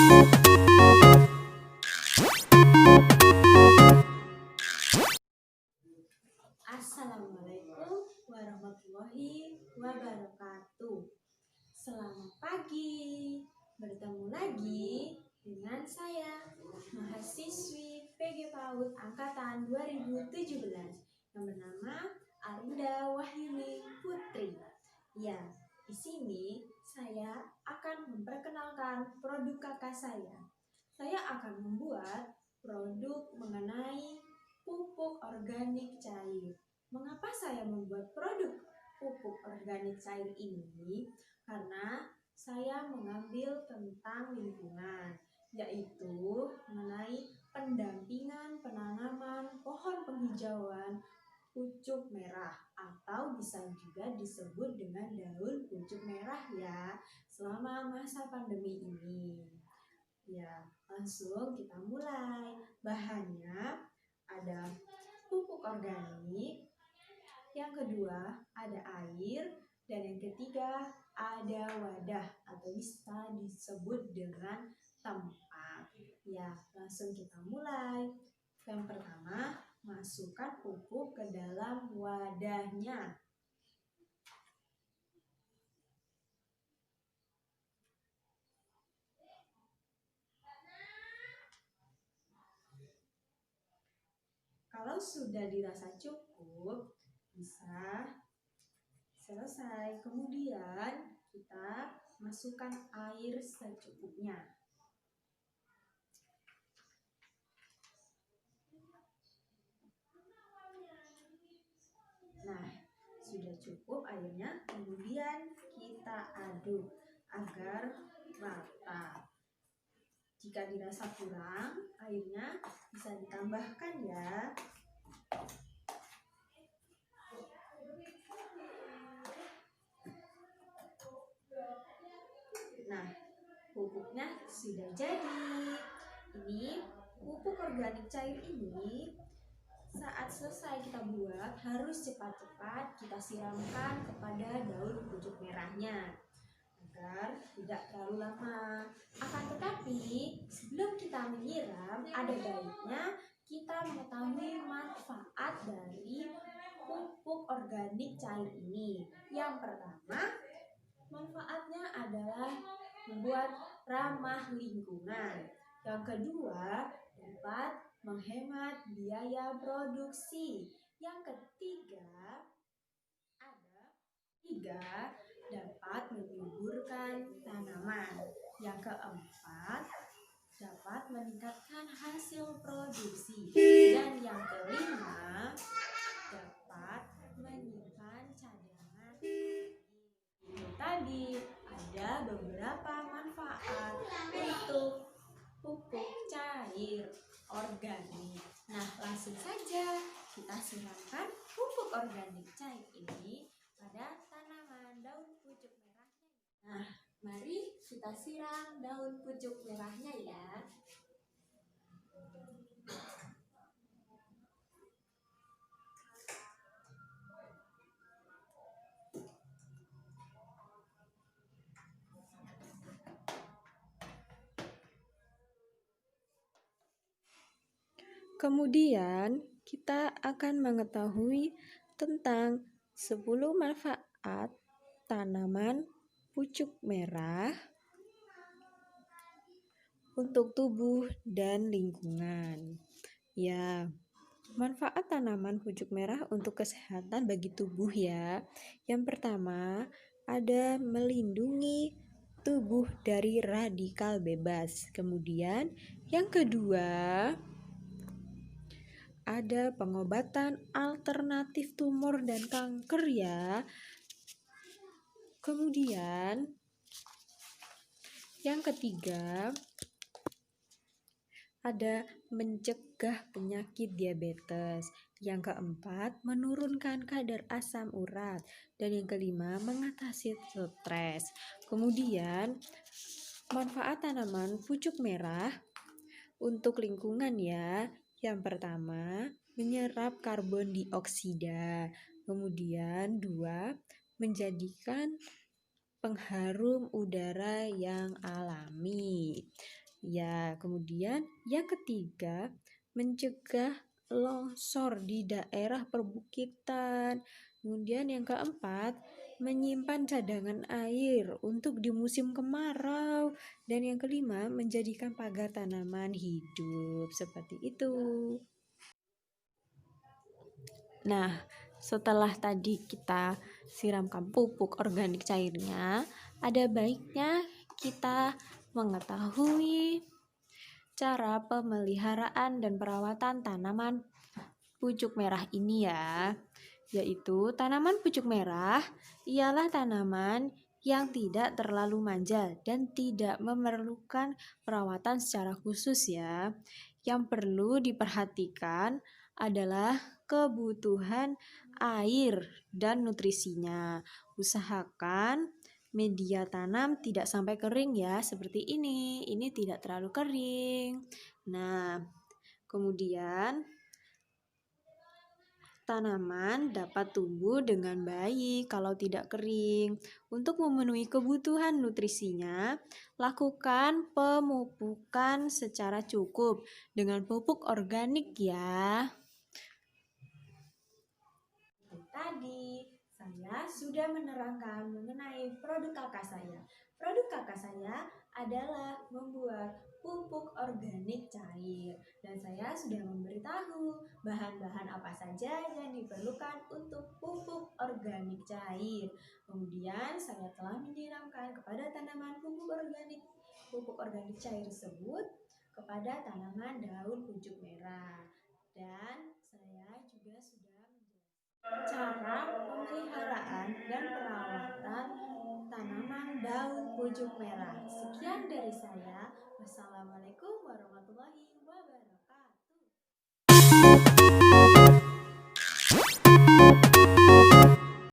Assalamualaikum warahmatullahi wabarakatuh. Selamat pagi. Bertemu lagi dengan saya, mahasiswi PG PAUD angkatan 2017 yang bernama Arinda Wahyuni Putri. Ya, di sini saya akan memperkenalkan produk kakak saya. Saya akan membuat produk mengenai pupuk organik cair. Mengapa saya membuat produk pupuk organik cair ini? Karena saya mengambil tentang lingkungan, yaitu mengenai pendampingan penanaman pohon penghijauan pucuk merah atau bisa juga disebut dengan daun pucuk merah ya, selama masa pandemi ini. Ya, langsung kita mulai. Bahannya ada pupuk organik, yang kedua ada air, dan yang ketiga ada wadah atau bisa disebut dengan tempat. Ya, langsung kita mulai. Yang pertama, masukkan pupuk ke dalam wadahnya. Kalau sudah dirasa cukup, bisa selesai. Kemudian kita masukkan air secukupnya. Nah, sudah cukup airnya, kemudian kita aduk agar rata. Jika dirasa kurang airnya, bisa ditambahkan ya. Nah, pupuknya sudah jadi. Ini pupuk organik cair ini saat selesai kita buat harus cepat-cepat kita siramkan kepada daun pucuk merahnya agar tidak terlalu lama. Akan tetapi sebelum kita menyiram, ada baiknya kita mengetahui manfaat dari pupuk organik cair ini. Yang pertama, manfaatnya adalah membuat ramah lingkungan. Yang kedua, dapat menghemat biaya produksi. Yang ketiga, dapat menyuburkan tanaman. Yang keempat, dapat meningkatkan hasil produksi. Dan yang kelima, dapat menyimpan cadangan. Tadi ada beberapa manfaat untuk pupuk cair organik. Nah, langsung saja kita siramkan pupuk organik cair ini pada tanaman daun pucuk merahnya. Nah, mari kita siram daun pucuk merahnya ya. Kemudian kita akan mengetahui tentang 10 manfaat tanaman pucuk merah untuk tubuh dan lingkungan. Ya, manfaat tanaman pucuk merah untuk kesehatan bagi tubuh ya. Yang pertama, ada melindungi tubuh dari radikal bebas. Kemudian, yang kedua, ada pengobatan alternatif tumor dan kanker ya. Kemudian yang ketiga, ada mencegah penyakit diabetes. Yang keempat, menurunkan kadar asam urat. Dan yang kelima, mengatasi stres. Kemudian manfaat tanaman pucuk merah untuk lingkungan ya. Yang pertama, menyerap karbon dioksida. Kemudian 2, menjadikan pengharum udara yang alami. Ya, kemudian yang ketiga, mencegah longsor di daerah perbukitan. Kemudian yang keempat, menyimpan cadangan air untuk di musim kemarau. Dan yang kelima, menjadikan pagar tanaman hidup. Seperti itu. Nah, setelah tadi kita siramkan pupuk organik cairnya, ada baiknya kita mengetahui cara pemeliharaan dan perawatan tanaman pucuk merah ini ya. Yaitu tanaman pucuk merah ialah tanaman yang tidak terlalu manja dan tidak memerlukan perawatan secara khusus ya. Yang perlu diperhatikan adalah kebutuhan air dan nutrisinya. Usahakan media tanam tidak sampai kering ya, seperti ini. Ini tidak terlalu kering. Nah, kemudian tanaman dapat tumbuh dengan baik kalau tidak kering. Untuk memenuhi kebutuhan nutrisinya, lakukan pemupukan secara cukup dengan pupuk organik ya. Tadi saya sudah menerangkan mengenai produk kakak saya. Produk kakak saya adalah membuat pupuk organik cair dan saya sudah memberitahu bahan-bahan apa saja yang diperlukan untuk pupuk organik cair. Kemudian saya telah menyiramkan kepada tanaman pupuk organik cair tersebut kepada tanaman daun pucuk merah. Dan saya juga sudah cara pemeliharaan dan perawatan tanaman daun pucuk merah. Sekian dari saya. Wassalamualaikum warahmatullahi wabarakatuh.